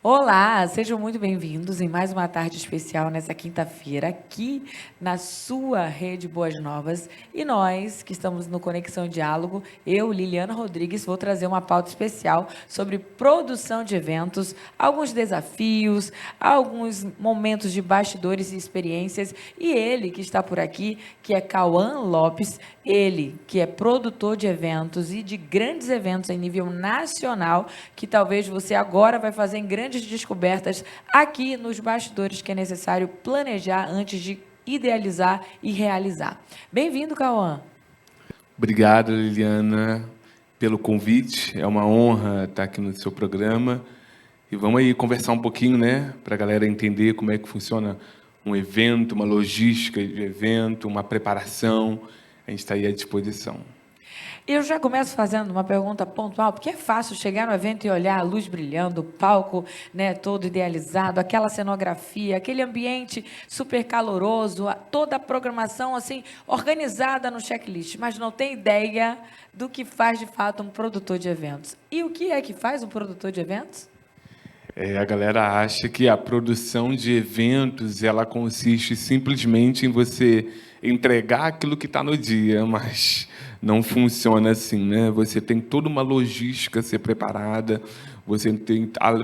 Olá, sejam muito bem-vindos em mais uma tarde especial nessa quinta-feira aqui na sua Rede Boas Novas. E nós, que estamos no Conexão Diálogo, eu, Liliana Rodrigues, vou trazer uma pauta especial sobre produção de eventos, alguns desafios, alguns momentos de bastidores e experiências. E ele que está por aqui, que é Cauã Lopes, ele que é produtor de eventos e de grandes eventos em nível nacional, que talvez você agora vai fazer em grandes descobertas aqui nos bastidores que é necessário planejar antes de idealizar e realizar. Bem-vindo, Cauã. Obrigado, Liliana, pelo convite. É uma honra estar aqui no seu programa. E vamos aí conversar um pouquinho, né, para a galera entender como é que funciona um evento, uma logística de evento, uma preparação. A gente está aí à disposição. Eu já começo fazendo uma pergunta pontual, porque é fácil chegar no evento e olhar a luz brilhando, o palco, né, todo idealizado, aquela cenografia, aquele ambiente super caloroso, toda a programação assim organizada no checklist, mas não tem ideia do que faz de fato um produtor de eventos. E o que é que faz um produtor de eventos? A galera acha que a produção de eventos ela consiste simplesmente em você entregar aquilo que está no dia, mas não funciona assim, né? Você tem toda uma logística a ser preparada,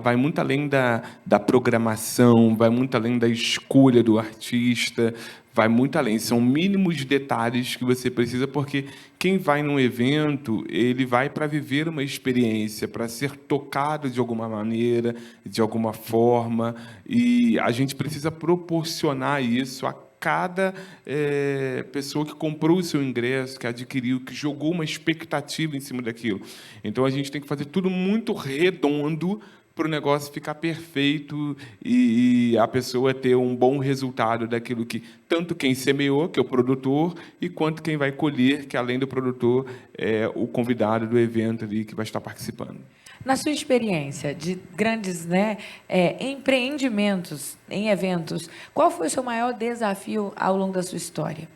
vai muito além da programação, vai muito além da escolha do artista, vai muito além. São mínimos detalhes que você precisa, porque quem vai num evento, ele vai para viver uma experiência, para ser tocado de alguma maneira, de alguma forma, e a gente precisa proporcionar isso a cada pessoa que comprou o seu ingresso, que adquiriu, que jogou uma expectativa em cima daquilo. Então, a gente tem que fazer tudo muito redondo para o negócio ficar perfeito e a pessoa ter um bom resultado daquilo que tanto quem semeou, que é o produtor, e quanto quem vai colher, que além do produtor é o convidado do evento ali que vai estar participando. Na sua experiência de grandes, né, empreendimentos em eventos, qual foi o seu maior desafio ao longo da sua história?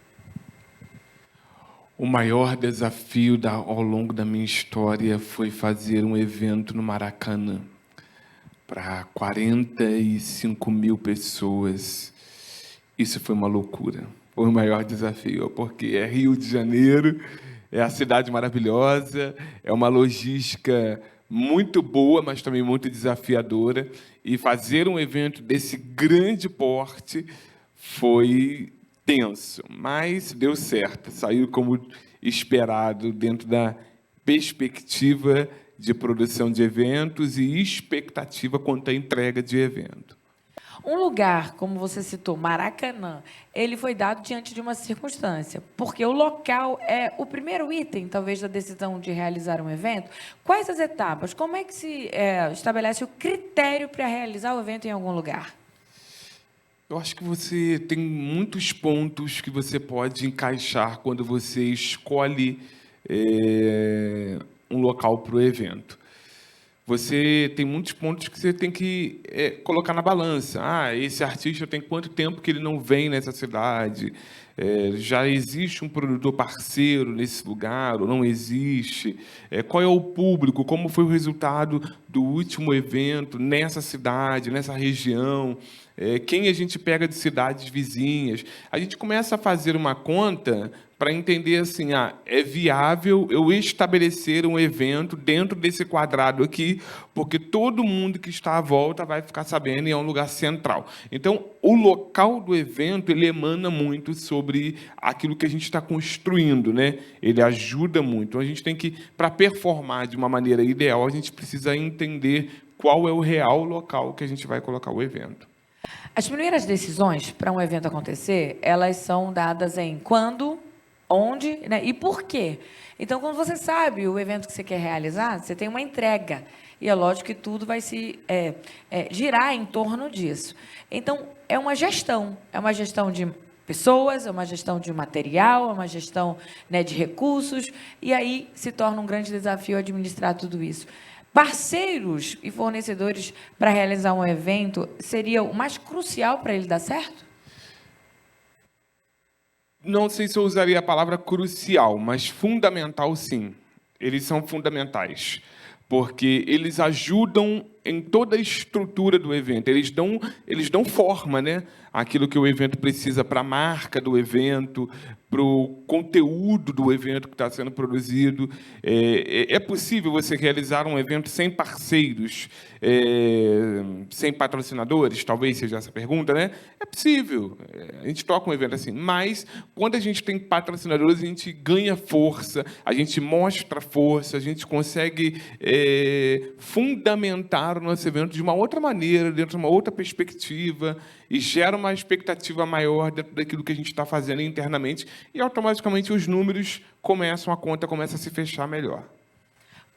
O maior desafio ao longo da minha história foi fazer um evento no Maracanã para 45 mil pessoas. Isso foi uma loucura. Foi o maior desafio, porque é Rio de Janeiro, é a cidade maravilhosa, é uma logística muito boa, mas também muito desafiadora. E fazer um evento desse grande porte foi tenso, mas deu certo. Saiu como esperado, dentro da perspectiva de produção de eventos e expectativa quanto à entrega de evento. Um lugar, como você citou, Maracanã, ele foi dado diante de uma circunstância, porque o local é o primeiro item, talvez, da decisão de realizar um evento. Quais as etapas? Como é que se estabelece o critério para realizar o evento em algum lugar? Eu acho que você tem muitos pontos que você pode encaixar quando você escolhe um local para o evento. Você tem muitos pontos que você tem que colocar na balança. Esse artista tem quanto tempo que ele não vem nessa cidade? Já existe um produtor parceiro nesse lugar ou não existe? Qual é o público? Como foi o resultado do último evento nessa cidade, nessa região? Quem a gente pega de cidades vizinhas? A gente começa a fazer uma conta para entender assim, é viável eu estabelecer um evento dentro desse quadrado aqui, porque todo mundo que está à volta vai ficar sabendo e é um lugar central. Então, o local do evento, ele emana muito sobre aquilo que a gente está construindo, né? Ele ajuda muito. Então, a gente tem que, para performar de uma maneira ideal, a gente precisa entender qual é o real local que a gente vai colocar o evento. As primeiras decisões para um evento acontecer, elas são dadas em quando, onde, né, e por quê. Então, quando você sabe o evento que você quer realizar, você tem uma entrega. E é lógico que tudo vai se girar em torno disso. Então, é uma gestão de pessoas, é uma gestão de material, é uma gestão, né, de recursos, e aí se torna um grande desafio administrar tudo isso. Parceiros e fornecedores para realizar um evento seria o mais crucial para ele dar certo? Não sei se eu usaria a palavra crucial, mas fundamental, sim. Eles são fundamentais, porque eles ajudam em toda a estrutura do evento. Eles dão forma, né? Aquilo que o evento precisa para a marca do evento, para o conteúdo do evento que está sendo produzido. É possível você realizar um evento sem parceiros, sem patrocinadores? Talvez seja essa a pergunta, né? É possível. A gente toca um evento assim. Mas, quando a gente tem patrocinadores, a gente ganha força, a gente mostra força, a gente consegue fundamentar o nosso evento de uma outra maneira, dentro de uma outra perspectiva, e gera uma expectativa maior dentro daquilo que a gente está fazendo internamente, e automaticamente os números a conta começa a se fechar melhor.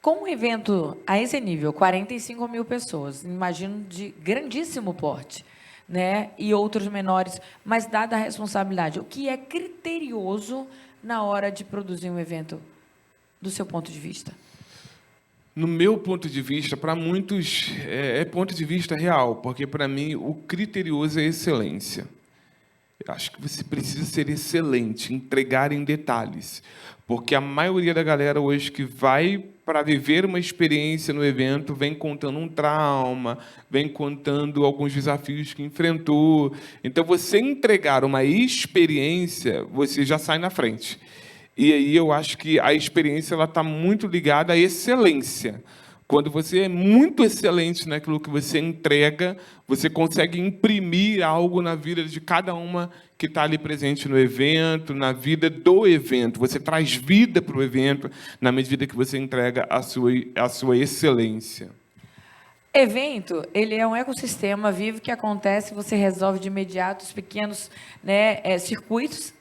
Com um evento a esse nível, 45 mil pessoas, imagino de grandíssimo porte, né? E outros menores, mas dada a responsabilidade, o que é criterioso na hora de produzir um evento, do seu ponto de vista? No meu ponto de vista, para muitos, é ponto de vista real, porque, para mim, o criterioso é excelência. Eu acho que você precisa ser excelente, entregar em detalhes, porque a maioria da galera hoje que vai para viver uma experiência no evento vem contando um trauma, vem contando alguns desafios que enfrentou. Então, você entregar uma experiência, você já sai na frente. E aí eu acho que a experiência está muito ligada à excelência. Quando você é muito excelente naquilo que você entrega, você consegue imprimir algo na vida de cada uma que está ali presente no evento, na vida do evento. Você traz vida para o evento na medida que você entrega a sua excelência. Evento, ele é um ecossistema vivo que acontece, você resolve de imediato os pequenos, né, circuitos,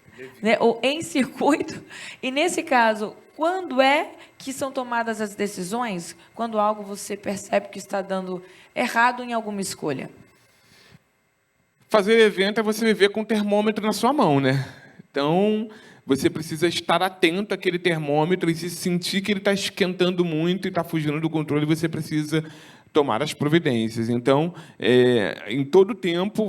né, ou em circuito. E, nesse caso, quando é que são tomadas as decisões? Quando algo você percebe que está dando errado em alguma escolha? Fazer evento é você viver com o termômetro na sua mão, né? Então, você precisa estar atento àquele termômetro e se sentir que ele está esquentando muito e está fugindo do controle, você precisa tomar as providências. Então, em todo tempo,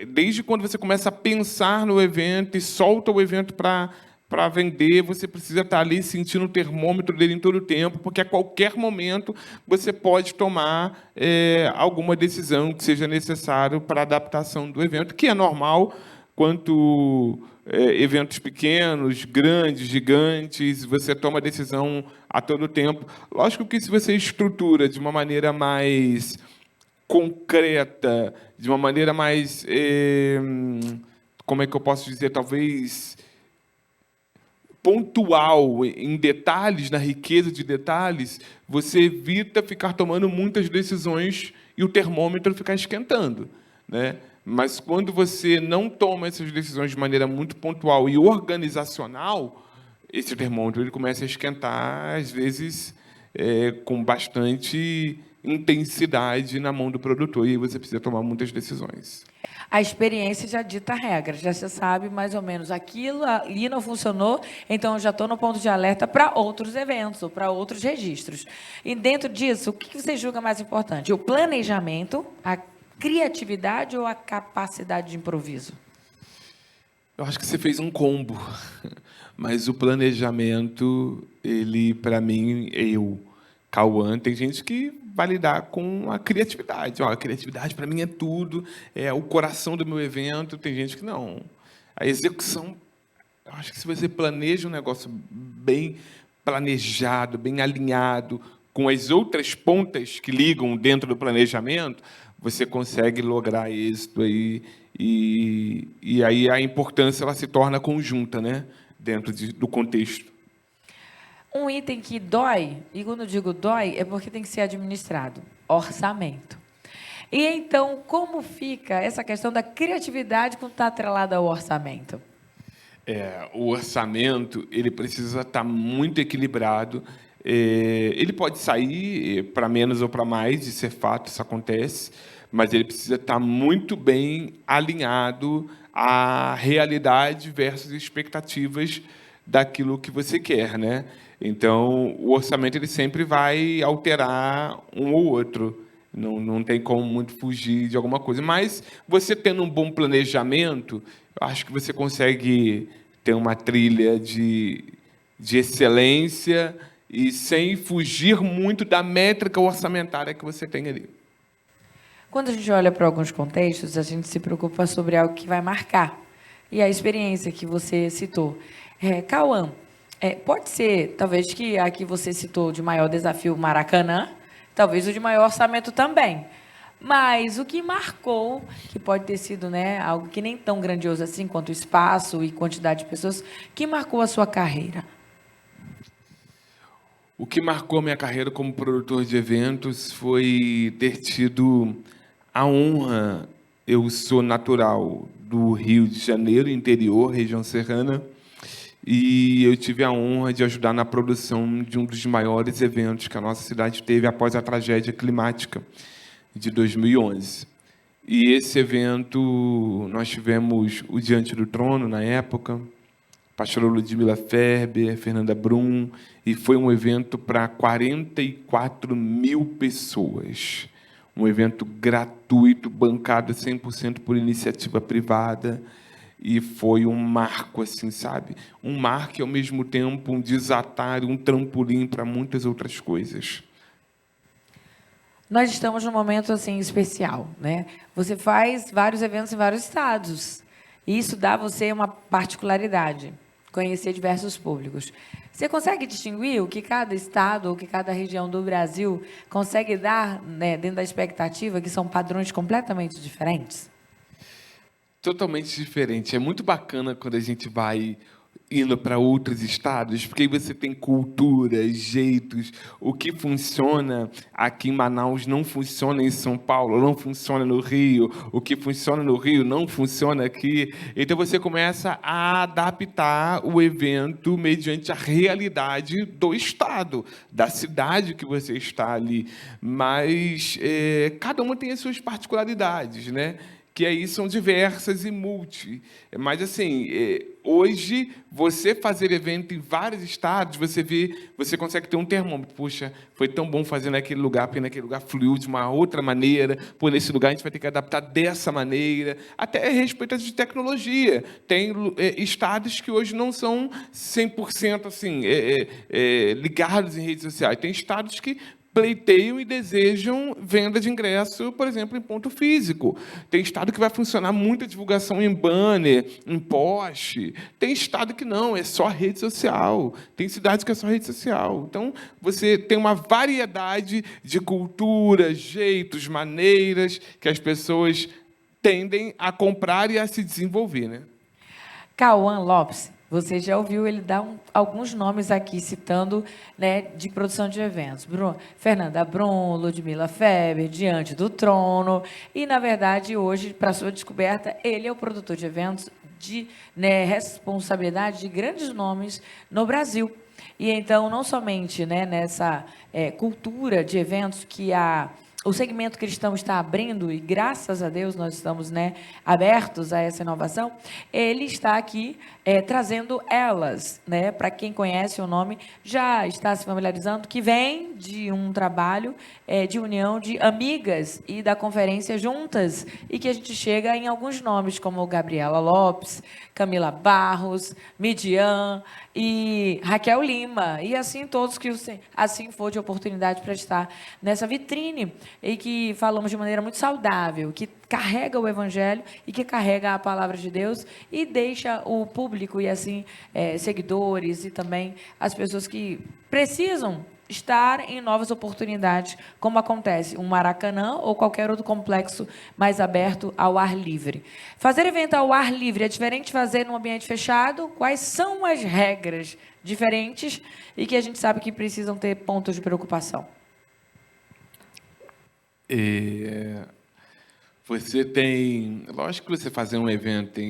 desde quando você começa a pensar no evento e solta o evento para vender, você precisa estar ali sentindo o termômetro dele em todo o tempo, porque a qualquer momento você pode tomar alguma decisão que seja necessário para a adaptação do evento, que é normal, quanto eventos pequenos, grandes, gigantes, você toma decisão a todo tempo. Lógico que, se você estrutura de uma maneira mais concreta, de uma maneira mais, como é que eu posso dizer, talvez pontual, em detalhes, na riqueza de detalhes, você evita ficar tomando muitas decisões e o termômetro ficar esquentando, né? Mas, quando você não toma essas decisões de maneira muito pontual e organizacional, esse termômetro ele começa a esquentar, às vezes, com bastante intensidade na mão do produtor, e aí você precisa tomar muitas decisões. A experiência já dita a regra, já se sabe mais ou menos aquilo ali não funcionou, então eu já estou no ponto de alerta para outros eventos ou para outros registros. E, dentro disso, o que você julga mais importante? O planejamento, a criatividade ou a capacidade de improviso? Eu acho que você fez um combo, mas o planejamento, ele, para mim, Cauã, tem gente que vai lidar com a criatividade. A criatividade, para mim, é tudo, é o coração do meu evento. Tem gente que não. A execução, eu acho que, se você planeja um negócio bem planejado, bem alinhado, com as outras pontas que ligam dentro do planejamento, você consegue lograr êxito aí, e aí a importância ela se torna conjunta, né, dentro do contexto. Um item que dói, e quando eu digo dói, é porque tem que ser administrado: orçamento. E então, como fica essa questão da criatividade quando está atrelada ao orçamento? O orçamento ele precisa estar muito equilibrado. Ele pode sair para menos ou para mais, isso é fato, isso acontece, mas ele precisa estar muito bem alinhado à realidade versus expectativas daquilo que você quer, né? Então, o orçamento ele sempre vai alterar um ou outro. Não tem como muito fugir de alguma coisa. Mas, você tendo um bom planejamento, eu acho que você consegue ter uma trilha de excelência e sem fugir muito da métrica orçamentária que você tem ali. Quando a gente olha para alguns contextos, a gente se preocupa sobre algo que vai marcar. E a experiência que você citou. Cauã, pode ser, talvez, que a que você citou de maior desafio, Maracanã, talvez o de maior orçamento também. Mas o que marcou, que pode ter sido, né, algo que nem tão grandioso assim quanto espaço e quantidade de pessoas, que marcou a sua carreira? O que marcou a minha carreira como produtor de eventos foi ter tido a honra. Eu sou natural do Rio de Janeiro, interior, região serrana, e eu tive a honra de ajudar na produção de um dos maiores eventos que a nossa cidade teve após a tragédia climática de 2011. E esse evento, nós tivemos o Diante do Trono, na época, pastora Ludmila Ferber, Fernanda Brum, e foi um evento para 44 mil pessoas. Um evento gratuito, bancado 100% por iniciativa privada, e foi um marco, assim, sabe? Um marco e, ao mesmo tempo, um desatar, um trampolim para muitas outras coisas. Nós estamos num momento assim especial, né? Você faz vários eventos em vários estados. E isso dá a você uma particularidade, conhecer diversos públicos. Você consegue distinguir o que cada estado ou que cada região do Brasil consegue dar, né, dentro da expectativa, que são padrões completamente diferentes? Totalmente diferente. É muito bacana quando a gente vai indo para outros estados, porque aí você tem culturas, jeitos, o que funciona aqui em Manaus não funciona em São Paulo, não funciona no Rio, o que funciona no Rio não funciona aqui. Então você começa a adaptar o evento mediante a realidade do estado, da cidade que você está ali. Mas cada uma tem as suas particularidades, né? Que aí são diversas e multi. Mas, assim, hoje, você fazer evento em vários estados, você consegue ter um termômetro. Puxa, foi tão bom fazer naquele lugar, porque naquele lugar fluiu de uma outra maneira, por nesse lugar a gente vai ter que adaptar dessa maneira. Até a respeito de tecnologia. Tem estados que hoje não são 100% assim, ligados em redes sociais. Tem estados que pleiteiam e desejam venda de ingresso, por exemplo, em ponto físico. Tem estado que vai funcionar muita divulgação em banner, em post. Tem estado que não, é só rede social. Tem cidades que é só rede social. Então, você tem uma variedade de culturas, jeitos, maneiras que as pessoas tendem a comprar e a se desenvolver, né? Cauã Lopes, você já ouviu ele dar alguns nomes aqui, citando, né, de produção de eventos. Fernanda Brum, Ludmila Ferber, Diante do Trono. E, na verdade, hoje, para sua descoberta, ele é o produtor de eventos de, né, responsabilidade de grandes nomes no Brasil. E, então, não somente, né, nessa cultura de eventos que o segmento cristão está abrindo, e graças a Deus nós estamos, né, abertos a essa inovação, ele está aqui trazendo elas, né, para quem conhece o nome, já está se familiarizando, que vem de um trabalho de união de amigas e da conferência juntas, e que a gente chega em alguns nomes, como Gabriela Lopes, Camila Barros, Midian e Raquel Lima, e assim todos que assim for de oportunidade para estar nessa vitrine, e que falamos de maneira muito saudável, que carrega o Evangelho e que carrega a palavra de Deus e deixa o público e assim seguidores e também as pessoas que precisam estar em novas oportunidades, como acontece um Maracanã ou qualquer outro complexo mais aberto ao ar livre. Fazer evento ao ar livre é diferente de fazer num ambiente fechado? Quais são as regras diferentes e que a gente sabe que precisam ter pontos de preocupação? Você tem... Lógico que você fazer um evento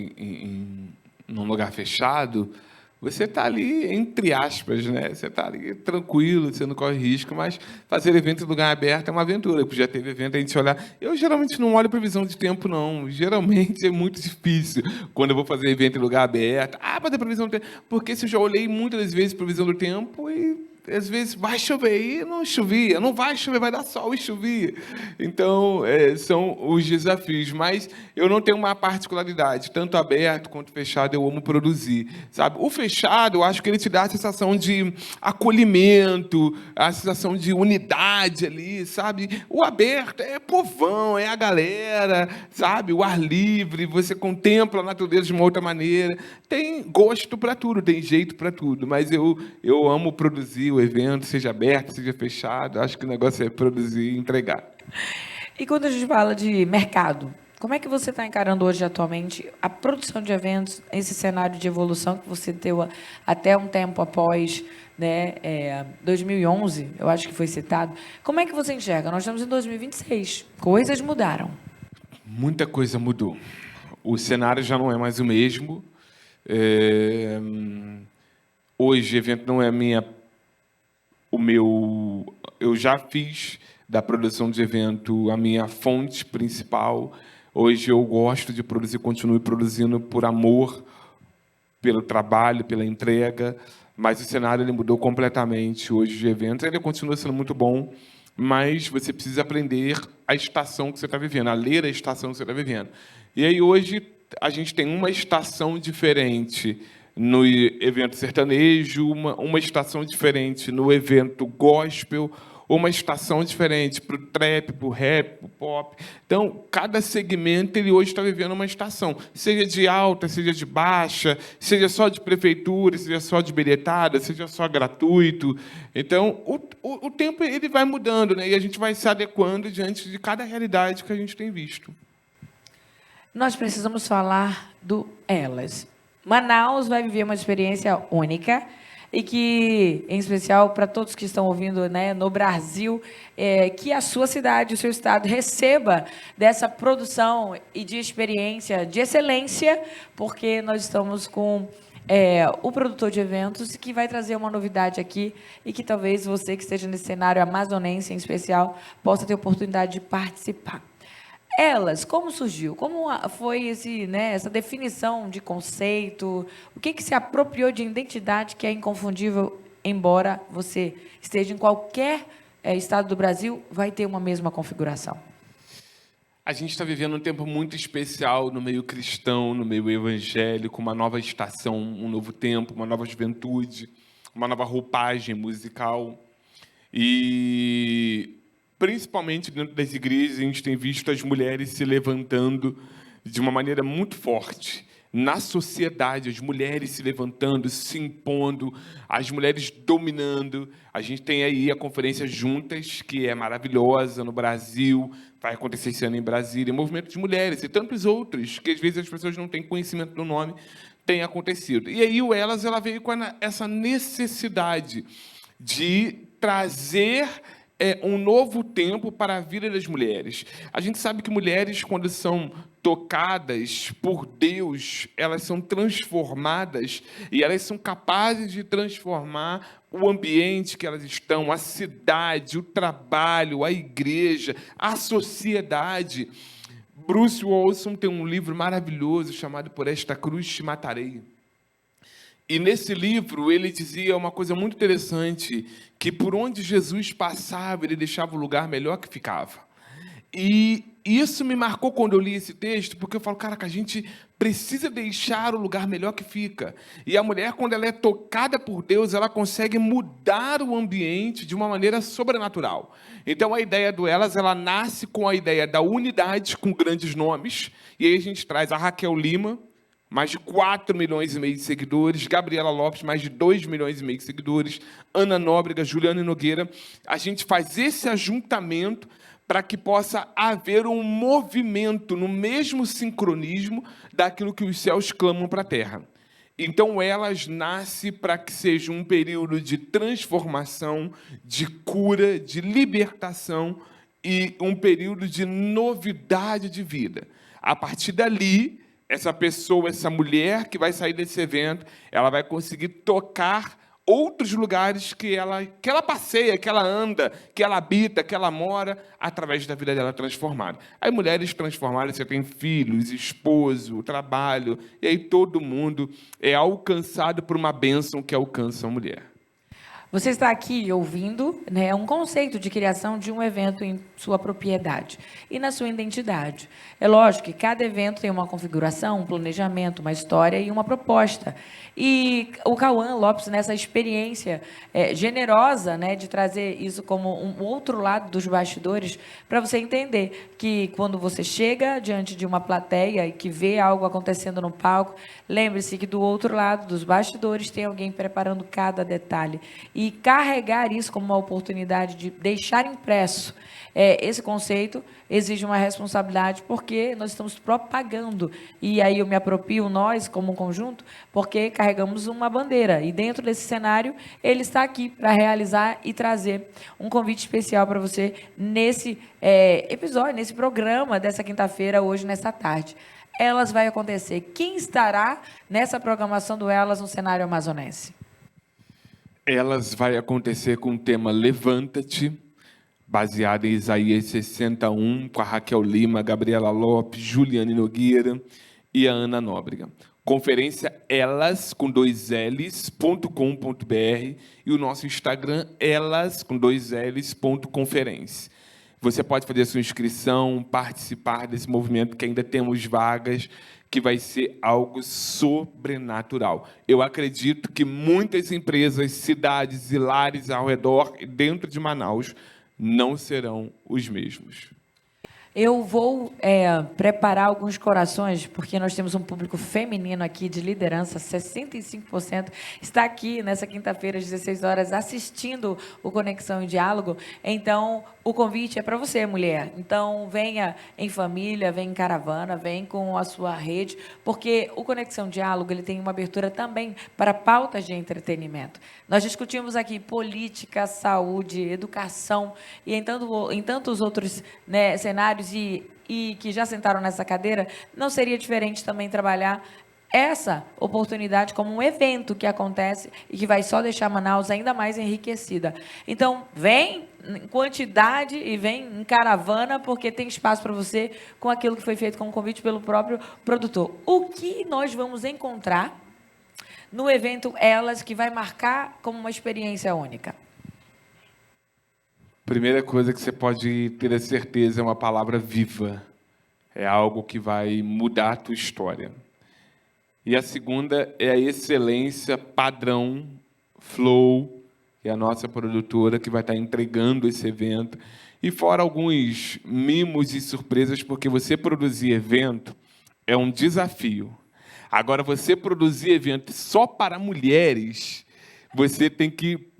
num lugar fechado, você está ali, entre aspas, né? Você está ali tranquilo, você não corre risco, mas fazer evento em lugar aberto é uma aventura, porque já teve evento, a gente olhar... Eu geralmente não olho previsão de tempo, não. Geralmente é muito difícil quando eu vou fazer evento em lugar aberto. Para ter previsão do tempo. Porque se eu já olhei muitas vezes previsão do tempo e às vezes vai chover e não chovia, não vai chover, vai dar sol e chovia. Então, são os desafios. Mas eu não tenho uma particularidade, tanto aberto quanto fechado, eu amo produzir, sabe? O fechado, eu acho que ele te dá a sensação de acolhimento, a sensação de unidade ali, sabe? O aberto é povão, é a galera, sabe? O ar livre, você contempla a natureza de uma outra maneira. Tem gosto para tudo, tem jeito para tudo, mas eu amo produzir o evento, seja aberto, seja fechado. Acho que o negócio é produzir e entregar. E quando a gente fala de mercado, como é que você está encarando hoje, atualmente, a produção de eventos, esse cenário de evolução que você teve até um tempo após, né, 2011, eu acho que foi citado. Como é que você enxerga? Nós estamos em 2026, coisas mudaram. Muita coisa mudou. O cenário já não é mais o mesmo. Hoje, o evento não é eu já fiz da produção de evento a minha fonte principal. Hoje eu gosto de produzir, continuo produzindo por amor, pelo trabalho, pela entrega, mas o cenário ele mudou completamente hoje de eventos. Ele continua sendo muito bom, mas você precisa aprender a estação que você está vivendo, a ler a estação que você está vivendo. E aí hoje a gente tem uma estação diferente no evento sertanejo, uma estação diferente no evento gospel, uma estação diferente para o trap, para o rap, para o pop. Então, cada segmento ele hoje está vivendo uma estação, seja de alta, seja de baixa, seja só de prefeitura, seja só de bilhetada, seja só gratuito. Então, o tempo ele vai mudando, né? E a gente vai se adequando diante de cada realidade que a gente tem visto. Nós precisamos falar do Elas. Manaus vai viver uma experiência única e que, em especial para todos que estão ouvindo, né, no Brasil, que a sua cidade, o seu estado receba dessa produção e de experiência de excelência, porque nós estamos com o produtor de eventos que vai trazer uma novidade aqui e que talvez você que esteja nesse cenário amazonense em especial possa ter oportunidade de participar. Elas, como surgiu? Como foi essa definição de conceito? O que se apropriou de identidade que é inconfundível, embora você esteja em qualquer estado do Brasil, vai ter uma mesma configuração? A gente está vivendo um tempo muito especial no meio cristão, no meio evangélico, uma nova estação, um novo tempo, uma nova juventude, uma nova roupagem musical. E principalmente dentro das igrejas, a gente tem visto as mulheres se levantando de uma maneira muito forte. Na sociedade, as mulheres se levantando, se impondo, as mulheres dominando. A gente tem aí a Conferência Juntas, que é maravilhosa no Brasil, vai acontecer esse ano em Brasília, Movimento de Mulheres e tantos outros, que às vezes as pessoas não têm conhecimento do nome, tem acontecido. E aí o Elas ela veio com essa necessidade de trazer um novo tempo para a vida das mulheres. A gente sabe que mulheres, quando são tocadas por Deus, elas são transformadas e elas são capazes de transformar o ambiente que elas estão, a cidade, o trabalho, a igreja, a sociedade. Bruce Wilson tem um livro maravilhoso chamado Por Esta Cruz Te Matarei. E nesse livro ele dizia uma coisa muito interessante, que por onde Jesus passava, ele deixava o lugar melhor que ficava. E isso me marcou quando eu li esse texto, porque eu falo, caraca, a gente precisa deixar o lugar melhor que fica. E a mulher, quando ela é tocada por Deus, ela consegue mudar o ambiente de uma maneira sobrenatural. Então, a ideia do Elas, ela nasce com a ideia da unidade, com grandes nomes. E aí a gente traz a Raquel Lima, mais de 4,5 milhões de seguidores, Gabriela Lopes, mais de 2,5 milhões de seguidores, Ana Nóbrega, Juliana Nogueira. A gente faz esse ajuntamento para que possa haver um movimento no mesmo sincronismo daquilo que os céus clamam para a terra. Então, Elas nasce para que seja um período de transformação, de cura, de libertação e um período de novidade de vida. A partir dali, essa pessoa, essa mulher que vai sair desse evento, ela vai conseguir tocar outros lugares que ela passeia, que ela anda, que ela habita, que ela mora, através da vida dela transformada. Aí mulheres transformadas, você tem filhos, esposo, trabalho, e aí todo mundo é alcançado por uma bênção que alcança a mulher. Você está aqui ouvindo, né, um conceito de criação de um evento em sua propriedade e na sua identidade. É lógico que cada evento tem uma configuração, um planejamento, uma história e uma proposta. E o Cauã Lopes, nessa experiência generosa, né, de trazer isso como um outro lado dos bastidores, para você entender que quando você chega diante de uma plateia e que vê algo acontecendo no palco, lembre-se que do outro lado dos bastidores tem alguém preparando cada detalhe. E carregar isso como uma oportunidade de deixar impresso esse conceito exige uma responsabilidade, porque nós estamos propagando. E aí eu me aproprio, nós, como um conjunto, porque carregamos uma bandeira. E dentro desse cenário, ele está aqui para realizar e trazer um convite especial para você nesse episódio, nesse programa dessa quinta-feira, hoje, nessa tarde. Elas vai acontecer. Quem estará nessa programação do Elas no cenário amazonense? Elas vai acontecer com o tema Levanta-te, baseado em Isaías 61, com a Raquel Lima, Gabriela Lopes, Juliane Nogueira e a Ana Nóbrega. Conferência elas, com 2ls.com.br, e o nosso Instagram, elas, com 2ls.conferência. Você pode fazer a sua inscrição, participar desse movimento, que ainda temos vagas, que vai ser algo sobrenatural. Eu acredito que muitas empresas, cidades e lares ao redor e dentro de Manaus não serão os mesmos. Eu vou preparar alguns corações, porque nós temos um público feminino aqui de liderança, 65% está aqui nessa quinta-feira, às 16 horas, assistindo o Conexão em Diálogo. Então, o convite é para você, mulher. Então, venha em família, venha em caravana, venha com a sua rede, porque o Conexão Diálogo ele tem uma abertura também para pautas de entretenimento. Nós discutimos aqui política, saúde, educação e em tantos outros, né, cenários e que já sentaram nessa cadeira, não seria diferente também trabalhar essa oportunidade como um evento que acontece e que vai só deixar Manaus ainda mais enriquecida. Então, vem em quantidade e vem em caravana, porque tem espaço para você com aquilo que foi feito como convite pelo próprio produtor. O que nós vamos encontrar no evento Elas, que vai marcar como uma experiência única? Primeira coisa que você pode ter a certeza é uma palavra viva. É algo que vai mudar a tua história. E a segunda é a excelência padrão, Flow, que é a nossa produtora que vai estar entregando esse evento. E fora alguns mimos e surpresas, porque você produzir evento é um desafio. Agora, você produzir evento só para mulheres, você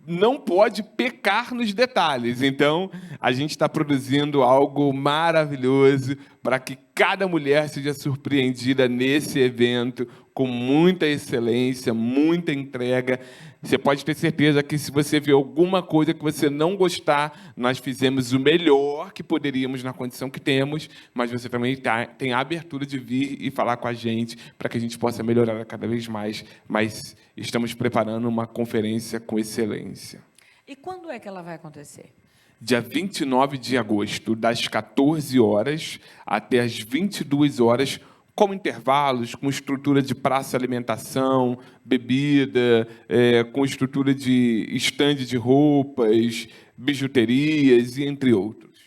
não pode pecar nos detalhes. Então, a gente está produzindo algo maravilhoso para que cada mulher seja surpreendida nesse evento, com muita excelência, muita entrega. Você pode ter certeza que, se você vê alguma coisa que você não gostar, nós fizemos o melhor que poderíamos na condição que temos, mas você também tem a abertura de vir e falar com a gente para que a gente possa melhorar cada vez mais. Mas estamos preparando uma conferência com excelência. E quando é que ela vai acontecer? Dia 29 de agosto, das 14 horas até as 22 horas, com intervalos, com estrutura de praça alimentação, bebida, com estrutura de estande de roupas, bijuterias e entre outros.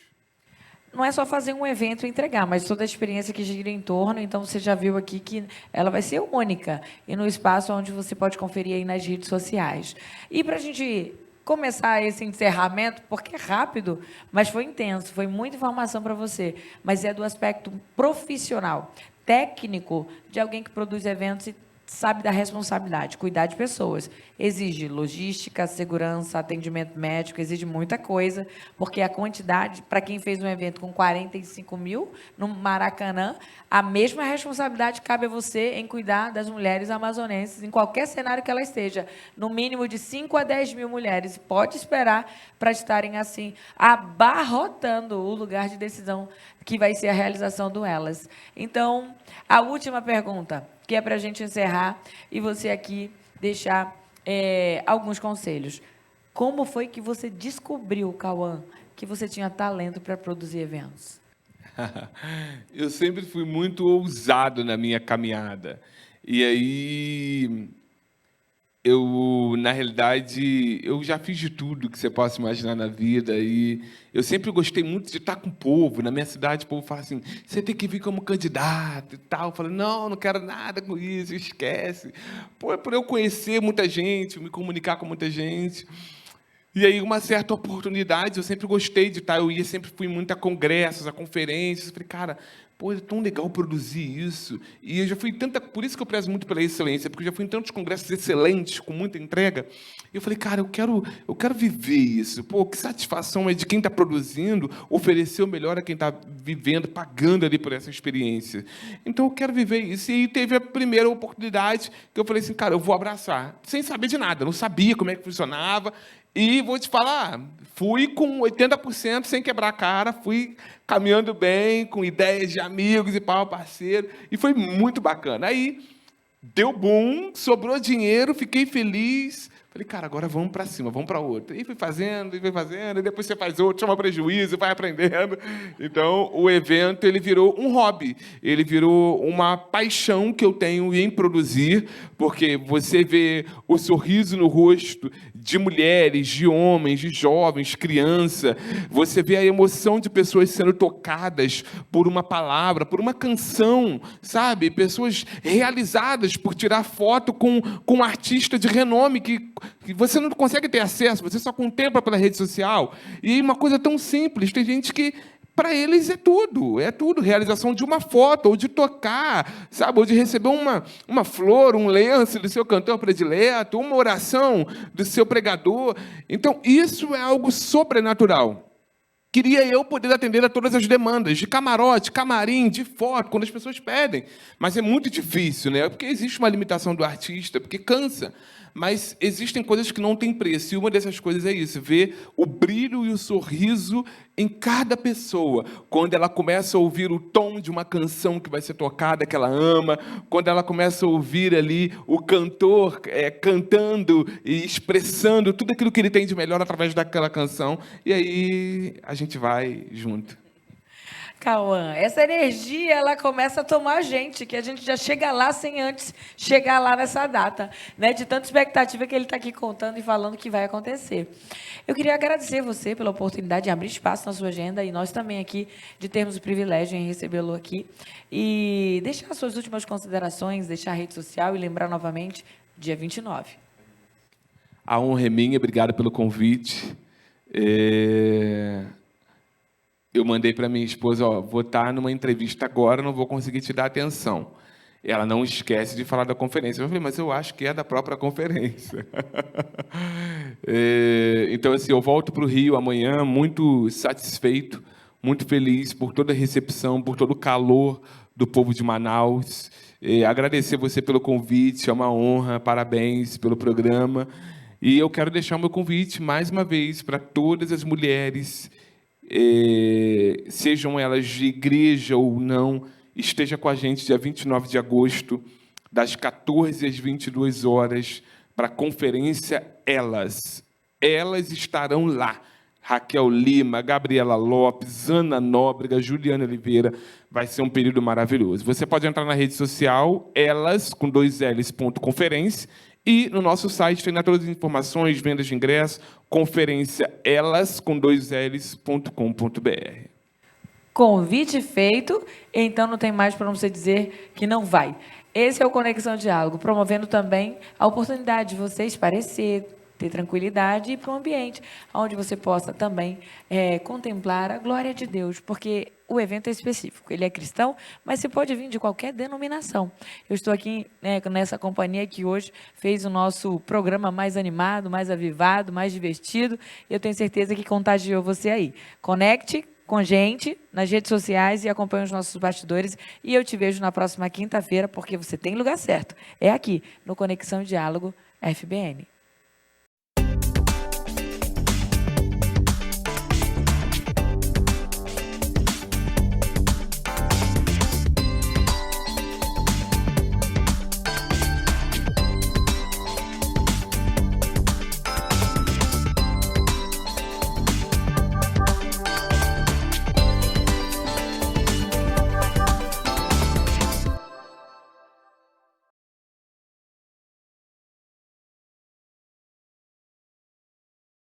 Não é só fazer um evento e entregar, mas toda a experiência que gira em torno. Então, você já viu aqui que ela vai ser única e no espaço onde você pode conferir aí nas redes sociais. E para a gente começar esse encerramento, porque é rápido, mas foi intenso, foi muita informação para você, mas é do aspecto profissional, técnico, de alguém que produz eventos e sabe da responsabilidade. Cuidar de pessoas exige logística, segurança, atendimento médico, exige muita coisa, porque a quantidade, para quem fez um evento com 45 mil no Maracanã, a mesma responsabilidade cabe a você em cuidar das mulheres amazonenses, em qualquer cenário que ela esteja, no mínimo de 5 a 10 mil mulheres. Pode esperar para estarem assim, abarrotando o lugar de decisão que vai ser a realização do Elas. Então, a última pergunta, que é para a gente encerrar, e você aqui deixar alguns conselhos. Como foi que você descobriu, Cauã, que você tinha talento para produzir eventos? Eu sempre fui muito ousado na minha caminhada. E aí, Na realidade, eu já fiz de tudo que você possa imaginar na vida e eu sempre gostei muito de estar com o povo. Na minha cidade, o povo fala assim, você tem que vir como candidato e tal. Eu falo, não, não quero nada com isso, esquece. Pô, é por eu conhecer muita gente, me comunicar com muita gente. E aí, uma certa oportunidade, eu sempre gostei de estar, eu ia, sempre fui muito a congressos, a conferências, falei, cara, pô, é tão legal produzir isso. E eu já fui por isso que eu prezo muito pela excelência, porque eu já fui em tantos congressos excelentes, com muita entrega, e eu falei, cara, eu quero viver isso. Pô, que satisfação é de quem está produzindo, oferecer o melhor a quem está vivendo, pagando ali por essa experiência. Então, eu quero viver isso. E aí teve a primeira oportunidade que eu falei assim, cara, eu vou abraçar, sem saber de nada, não sabia como é que funcionava. E vou te falar, fui com 80% sem quebrar a cara, fui caminhando bem, com ideias de amigos e pau, parceiro, e foi muito bacana. Aí, deu boom, sobrou dinheiro, fiquei feliz. Falei, cara, agora vamos para cima, vamos para outra. E fui fazendo, e depois você faz outro, chama prejuízo, vai aprendendo. Então, o evento ele virou um hobby, ele virou uma paixão que eu tenho em produzir, porque você vê o sorriso no rosto de mulheres, de homens, de jovens, criança, você vê a emoção de pessoas sendo tocadas por uma palavra, por uma canção, sabe? Pessoas realizadas por tirar foto com um artista de renome que você não consegue ter acesso, você só contempla pela rede social. E uma coisa tão simples, tem gente que, para eles, é tudo. Realização de uma foto, ou de tocar, sabe? Ou de receber uma flor, um lenço do seu cantor predileto, uma oração do seu pregador. Então, isso é algo sobrenatural. Queria eu poder atender a todas as demandas, de camarote, camarim, de foto, quando as pessoas pedem. Mas é muito difícil, né? Porque existe uma limitação do artista, porque cansa. Mas existem coisas que não têm preço. E uma dessas coisas é isso, ver o brilho e o sorriso em cada pessoa. Quando ela começa a ouvir o tom de uma canção que vai ser tocada, que ela ama. Quando ela começa a ouvir ali o cantor cantando e expressando tudo aquilo que ele tem de melhor através daquela canção. E aí a gente vai junto. Cauã, essa energia, ela começa a tomar a gente, que a gente já chega lá sem antes chegar lá nessa data, né? De tanta expectativa que ele está aqui contando e falando que vai acontecer. Eu queria agradecer você pela oportunidade de abrir espaço na sua agenda e nós também aqui de termos o privilégio em recebê-lo aqui e deixar as suas últimas considerações, deixar a rede social e lembrar novamente, dia 29. A honra é minha, obrigado pelo convite. Eu mandei para minha esposa, vou estar numa entrevista agora, não vou conseguir te dar atenção. Ela não esquece de falar da conferência. Eu falei, mas eu acho que é da própria conferência. Então, assim, eu volto para o Rio amanhã muito satisfeito, muito feliz por toda a recepção, por todo o calor do povo de Manaus. Agradecer você pelo convite, é uma honra, parabéns pelo programa. E eu quero deixar o meu convite, mais uma vez, para todas as mulheres, sejam elas de igreja ou não, esteja com a gente dia 29 de agosto, das 14 às 22 horas, para a conferência Elas. Elas estarão lá. Raquel Lima, Gabriela Lopes, Ana Nóbrega, Juliana Oliveira. Vai ser um período maravilhoso. Você pode entrar na rede social, elas, com 2ls.conferência, e no nosso site tem todas as informações, vendas de ingresso, conferência elas, com 2ls.com.br. Convite feito, então não tem mais para você dizer que não vai. Esse é o Conexão Diálogo, promovendo também a oportunidade de você esparecer, ter tranquilidade e ir para um ambiente onde você possa também contemplar a glória de Deus, porque o evento é específico, ele é cristão, mas você pode vir de qualquer denominação. Eu estou aqui nessa companhia que hoje fez o nosso programa mais animado, mais avivado, mais divertido, e eu tenho certeza que contagiou você aí. Conecte com gente nas redes sociais e acompanhe os nossos bastidores, e eu te vejo na próxima quinta-feira, porque você tem lugar certo. É aqui, no Conexão Diálogo FBN.